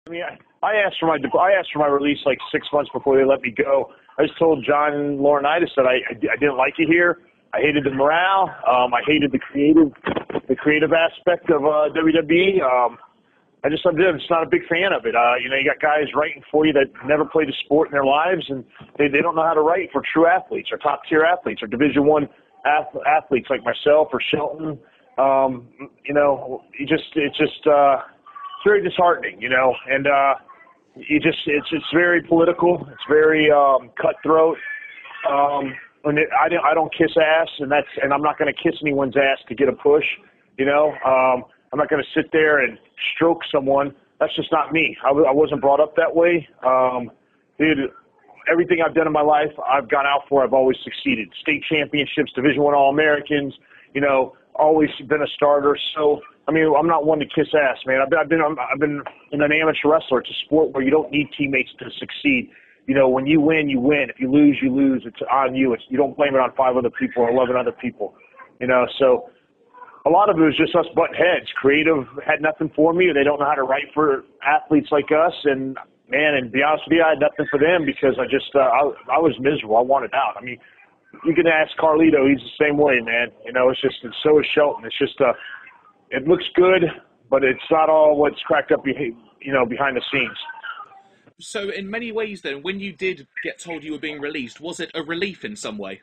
I mean, I asked for my release like 6 months before they let me go. I just told John Laurinaitis that I didn't like it here. I hated the morale. I hated the creative aspect of WWE. I'm just not a big fan of it. You got guys writing for you that never played a sport in their lives, and they don't know how to write for true athletes or top tier athletes or Division I athletes like myself or Shelton. It's very disheartening, and it's very political. It's very cutthroat. I don't kiss ass, and I'm not going to kiss anyone's ass to get a push. I'm not going to sit there and stroke someone. That's just not me. I wasn't brought up that way. Dude, everything I've done in my life, I've gone out for. I've always succeeded. State championships, Division I All-Americans, always been a starter. So, I mean, I'm not one to kiss ass, man. I've been an amateur wrestler. It's a sport where you don't need teammates to succeed. When you win, you win. If you lose, you lose. It's on you. You don't blame it on 5 other people or 11 other people. So a lot of it was just us butting heads. Creative had nothing for me. They don't know how to write for athletes like us. And, man, and to be honest with you, I had nothing for them because I was miserable. I wanted out. I mean, you can ask Carlito. He's the same way, man. And so is Shelton. It's just it looks good, but it's not all what's cracked up, behind the scenes. So in many ways then, when you did get told you were being released, was it a relief in some way?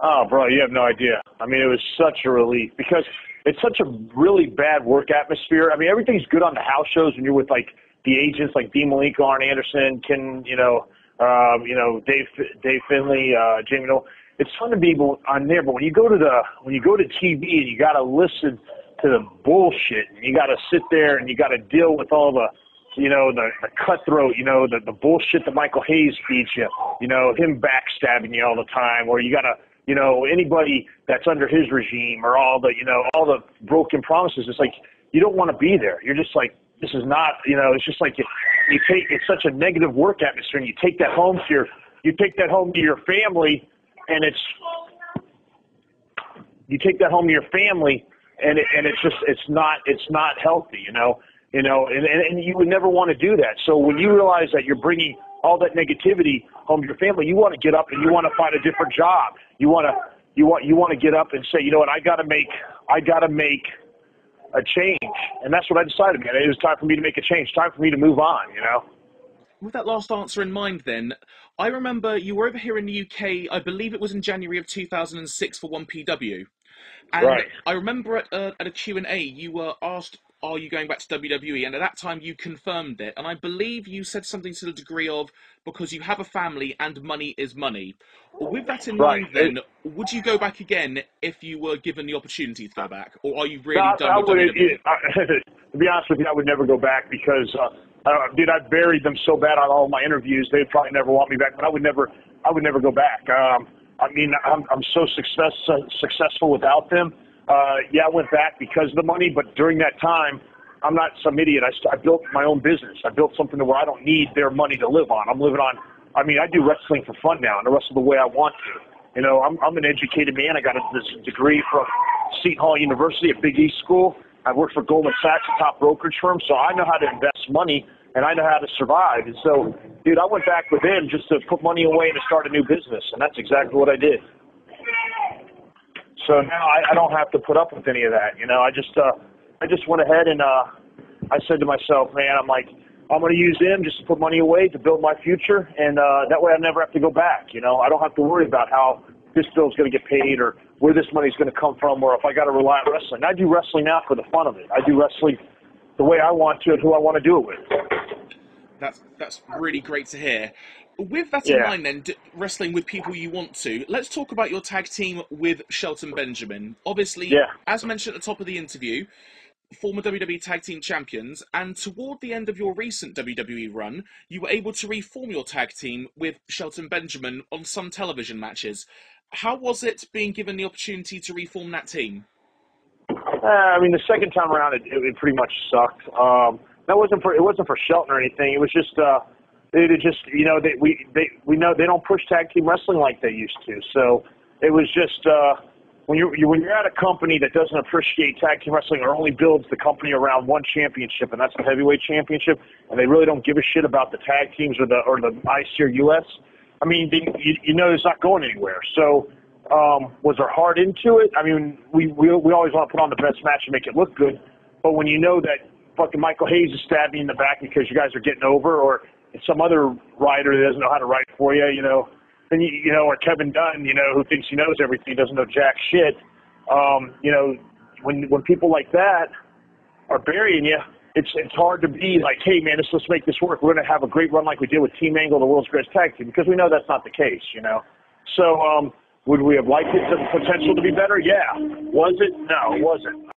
Oh, bro, you have no idea. I mean, it was such a relief because it's such a really bad work atmosphere. I mean, everything's good on the house shows when you're with, like, the agents like Dean Malenko, Arn Anderson, Ken, Dave Finley, Jamie Noel. It's fun to be on there, but when you go to TV and you got to listen to the bullshit, and you got to sit there and you got to deal with all the the cutthroat, the bullshit that Michael Hayes feeds you, him backstabbing you all the time, or you got to, anybody that's under his regime or all the broken promises. It's like, you don't want to be there. You're just like, this is not, it's just like you take, it's such a negative work atmosphere, and you take that home to your family, and it's not healthy, and you would never want to do that. So when you realize that you're bringing all that negativity home to your family, you want to get up and you want to find a different job. You want to get up and say, you know what, I got to make a change. And that's what I decided, man. It was time for me to make a change. Time for me to move on, With that last answer in mind then, I remember you were over here in the UK, I believe it was in January of 2006 for 1PW. And right. I remember at a Q&A, you were asked, are you going back to WWE? And at that time, you confirmed it. And I believe you said something to the degree of, because you have a family and money is money. With that in mind, then, would you go back again if you were given the opportunity to go back? Or are you really done with WWE? To be honest with you, I would never go back because, dude, I buried them so bad on all my interviews. They'd probably never want me back, but I would never go back. I mean, I'm so successful without them. I went back because of the money, but during that time, I'm not some idiot. I built my own business. I built something to where I don't need their money to live on. I'm living on, I mean, I do wrestling for fun now and the rest of the way I want to. I'm an educated man. I got this degree from Seton Hall University, a Big East school. I worked for Goldman Sachs, a top brokerage firm, so I know how to invest money and I know how to survive. And so, dude, I went back with them just to put money away and to start a new business, and that's exactly what I did. So now I don't have to put up with any of that. I just went ahead and I said to myself, man, I'm going to use them just to put money away to build my future, and that way I never have to go back. I don't have to worry about how this bill's going to get paid or where this money's going to come from, or if I got to rely on wrestling. I do wrestling now for the fun of it. I do wrestling the way I want to and who I want to do it with. That's really great to hear. With that in mind then, wrestling with people you want to, let's talk about your tag team with Shelton Benjamin. Obviously, as mentioned at the top of the interview, former WWE Tag Team Champions, and toward the end of your recent WWE run, you were able to reform your tag team with Shelton Benjamin on some television matches. How was it being given the opportunity to reform that team? I mean, the second time around, it pretty much sucked. It wasn't for Shelton or anything. It was just... we know they don't push tag team wrestling like they used to. So it was just, when you're at a company that doesn't appreciate tag team wrestling or only builds the company around one championship, and that's the heavyweight championship, and they really don't give a shit about the tag teams or the IC or US, I mean, you know it's not going anywhere. So was our heart into it? I mean, we always want to put on the best match and make it look good, but when you know that fucking Michael Hayes is stabbing you in the back because you guys are getting over, or it's some other writer that doesn't know how to write for you, you know, then you know, or Kevin Dunn, you know, who thinks he knows everything, doesn't know jack shit. You know, when people like that are burying you, it's hard to be like, hey man, let's make this work. We're going to have a great run like we did with Team Angle, the world's greatest tag team, because we know that's not the case, you know. So would we have liked it, the potential to be better? Yeah. Was it? No, it wasn't.